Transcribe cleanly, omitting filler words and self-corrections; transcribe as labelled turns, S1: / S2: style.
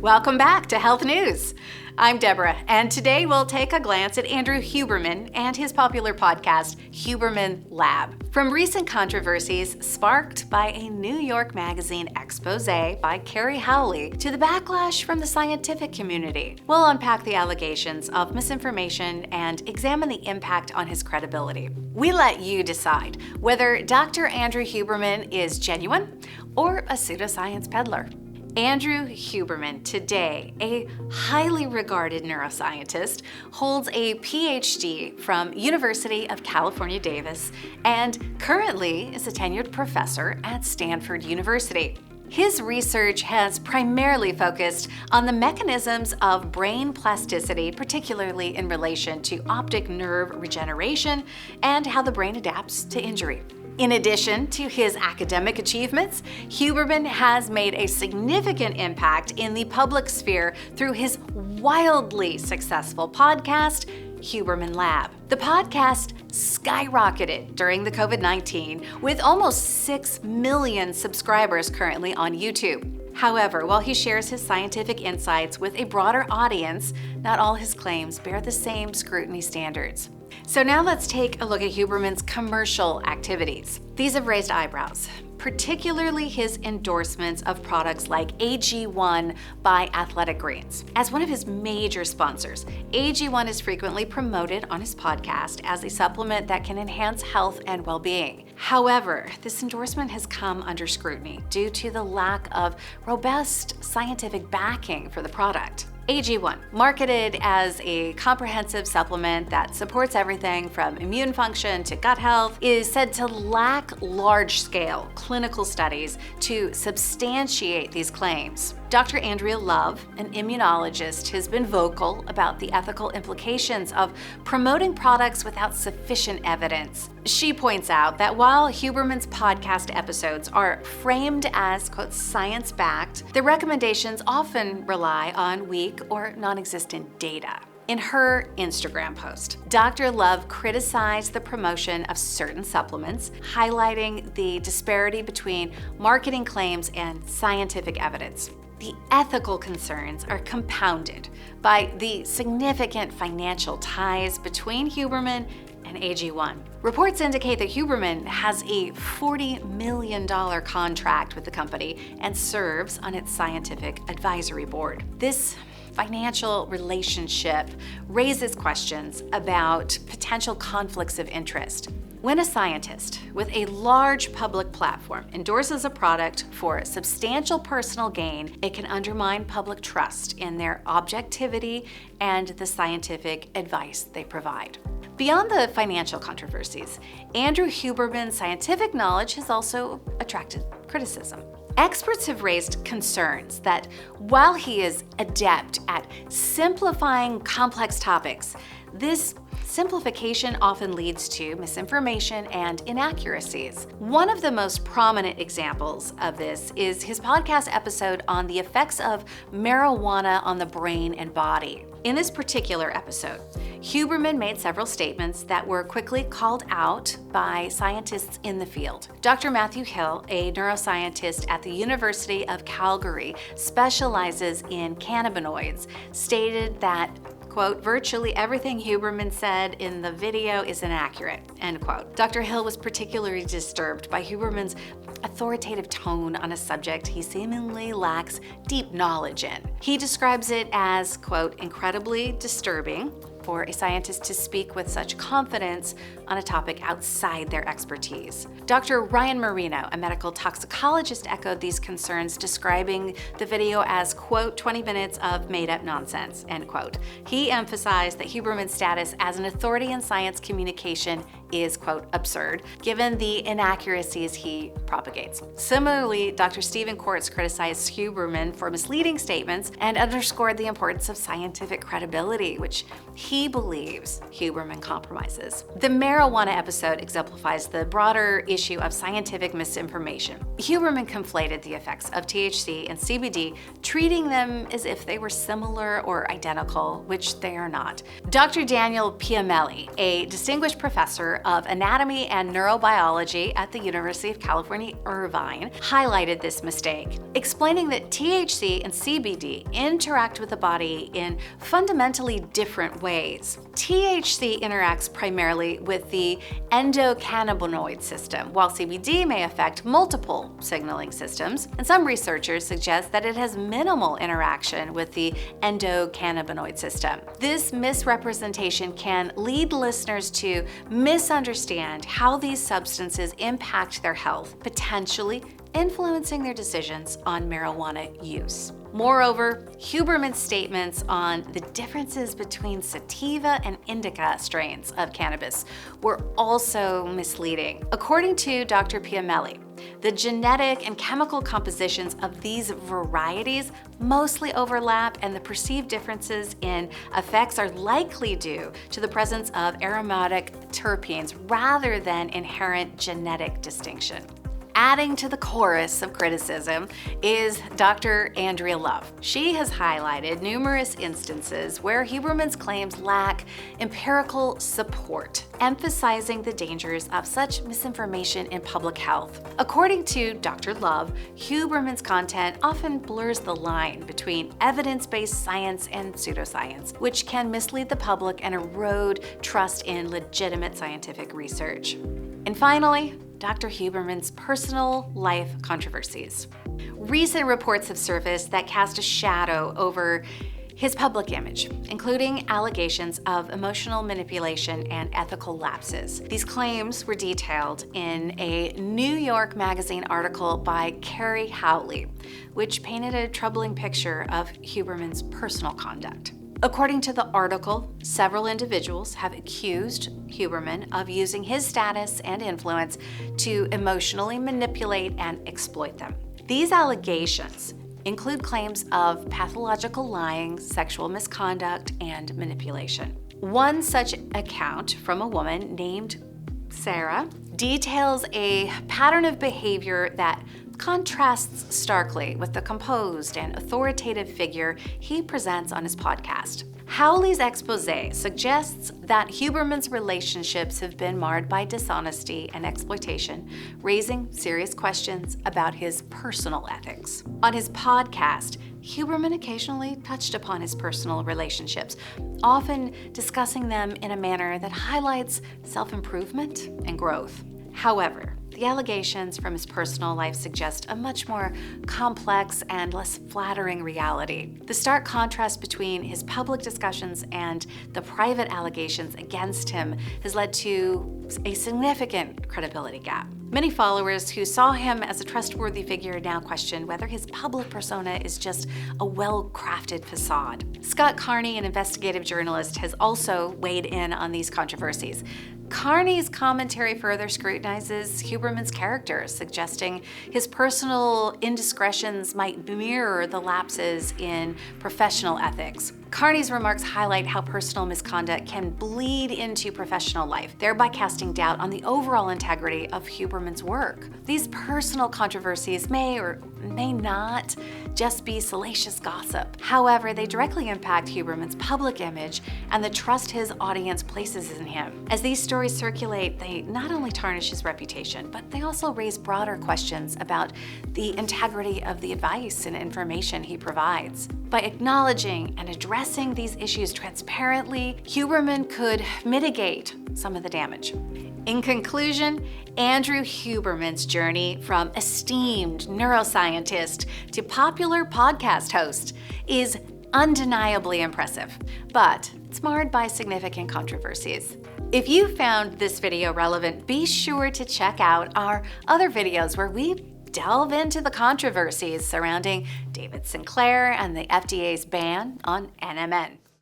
S1: Welcome back to Health News. I'm Deborah, and today we'll take a glance at Andrew Huberman and his popular podcast, Huberman Lab. From recent controversies sparked by a New York Magazine expose by Carrie Howley to the backlash from the scientific community, we'll unpack the allegations of misinformation and examine the impact on his credibility. We let you decide whether Dr. Andrew Huberman is genuine or a pseudoscience peddler. Andrew Huberman, today a highly regarded neuroscientist, holds a PhD from University of California, Davis, and currently is a tenured professor at Stanford University. His research has primarily focused on the mechanisms of brain plasticity, particularly in relation to optic nerve regeneration and how the brain adapts to injury. In addition to his academic achievements, Huberman has made a significant impact in the public sphere through his wildly successful podcast, Huberman Lab. The podcast skyrocketed during the COVID-19 with almost 6 million subscribers currently on YouTube. However, while he shares his scientific insights with a broader audience, not all his claims bear the same scrutiny standards. So now let's take a look at Huberman's commercial activities. These have raised eyebrows, particularly his endorsements of products like AG1 by Athletic Greens. As one of his major sponsors, AG1 is frequently promoted on his podcast as a supplement that can enhance health and well-being. However, this endorsement has come under scrutiny due to the lack of robust scientific backing for the product. AG1, marketed as a comprehensive supplement that supports everything from immune function to gut health, is said to lack large-scale clinical studies to substantiate these claims. Dr. Andrea Love, an immunologist, has been vocal about the ethical implications of promoting products without sufficient evidence. She points out that while Huberman's podcast episodes are framed as, quote, science-backed, the recommendations often rely on weak or non-existent data. In her Instagram post, Dr. Love criticized the promotion of certain supplements, highlighting the disparity between marketing claims and scientific evidence. The ethical concerns are compounded by the significant financial ties between Huberman and AG1. Reports indicate that Huberman has a $40 million contract with the company and serves on its scientific advisory board. This financial relationship raises questions about potential conflicts of interest. When a scientist with a large public platform endorses a product for substantial personal gain, it can undermine public trust in their objectivity and the scientific advice they provide. Beyond the financial controversies, Andrew Huberman's scientific knowledge has also attracted criticism. Experts have raised concerns that while he is adept at simplifying complex topics, this simplification often leads to misinformation and inaccuracies. One of the most prominent examples of this is his podcast episode on the effects of marijuana on the brain and body. In this particular episode, Huberman made several statements that were quickly called out by scientists in the field. Dr. Matthew Hill, a neuroscientist at the University of Calgary, specializes in cannabinoids, stated that, quote, virtually everything Huberman said in the video is inaccurate, end quote. Dr. Hill was particularly disturbed by Huberman's authoritative tone on a subject he seemingly lacks deep knowledge in. He describes it as, quote, incredibly disturbing for a scientist to speak with such confidence on a topic outside their expertise. Dr. Ryan Marino, a medical toxicologist, echoed these concerns, describing the video as, quote, 20 minutes of made-up nonsense, end quote. He emphasized that Huberman's status as an authority in science communication is, quote, absurd, given the inaccuracies he propagates. Similarly, Dr. Stephen Kortz criticized Huberman for misleading statements and underscored the importance of scientific credibility, which he believes Huberman compromises. The marijuana episode exemplifies the broader issue of scientific misinformation. Huberman conflated the effects of THC and CBD, treating them as if they were similar or identical, which they are not. Dr. Daniel Piamelli, a distinguished professor of anatomy and neurobiology at the University of California, Irvine, highlighted this mistake, explaining that THC and CBD interact with the body in fundamentally different ways. THC interacts primarily with the endocannabinoid system, while CBD may affect multiple signaling systems, and some researchers suggest that it has minimal interaction with the endocannabinoid system. This misrepresentation can lead listeners to misunderstand how these substances impact their health, potentially influencing their decisions on marijuana use. Moreover, Huberman's statements on the differences between sativa and indica strains of cannabis were also misleading. According to Dr. Piamelli, the genetic and chemical compositions of these varieties mostly overlap, and the perceived differences in effects are likely due to the presence of aromatic terpenes rather than inherent genetic distinction. Adding to the chorus of criticism is Dr. Andrea Love. She has highlighted numerous instances where Huberman's claims lack empirical support, emphasizing the dangers of such misinformation in public health. According to Dr. Love, Huberman's content often blurs the line between evidence-based science and pseudoscience, which can mislead the public and erode trust in legitimate scientific research. And finally, Dr. Huberman's personal life controversies. Recent reports have surfaced that cast a shadow over his public image, including allegations of emotional manipulation and ethical lapses. These claims were detailed in a New York Magazine article by Carrie Howley, which painted a troubling picture of Huberman's personal conduct. According to the article, several individuals have accused Huberman of using his status and influence to emotionally manipulate and exploit them. These allegations include claims of pathological lying, sexual misconduct, and manipulation. One such account from a woman named Sarah details a pattern of behavior that contrasts starkly with the composed and authoritative figure he presents on his podcast. Howley's expose suggests that Huberman's relationships have been marred by dishonesty and exploitation, raising serious questions about his personal ethics. On his podcast, Huberman occasionally touched upon his personal relationships, often discussing them in a manner that highlights self-improvement and growth. However, the allegations from his personal life suggest a much more complex and less flattering reality. The stark contrast between his public discussions and the private allegations against him has led to a significant credibility gap. Many followers who saw him as a trustworthy figure now question whether his public persona is just a well-crafted facade. Scott Carney, an investigative journalist, has also weighed in on these controversies. Carney's commentary further scrutinizes Huberman's character, suggesting his personal indiscretions might mirror the lapses in professional ethics. Carney's remarks highlight how personal misconduct can bleed into professional life, thereby casting doubt on the overall integrity of Huberman's work. These personal controversies may or may not just be salacious gossip. However, they directly impact Huberman's public image and the trust his audience places in him. As these stories circulate, they not only tarnish his reputation, but they also raise broader questions about the integrity of the advice and information he provides. By acknowledging and addressing these issues transparently, Huberman could mitigate some of the damage. In conclusion, Andrew Huberman's journey from esteemed neuroscientist to popular podcast host is undeniably impressive, but it's marred by significant controversies. If you found this video relevant, be sure to check out our other videos where we delve into the controversies surrounding David Sinclair and the FDA's ban on NMN.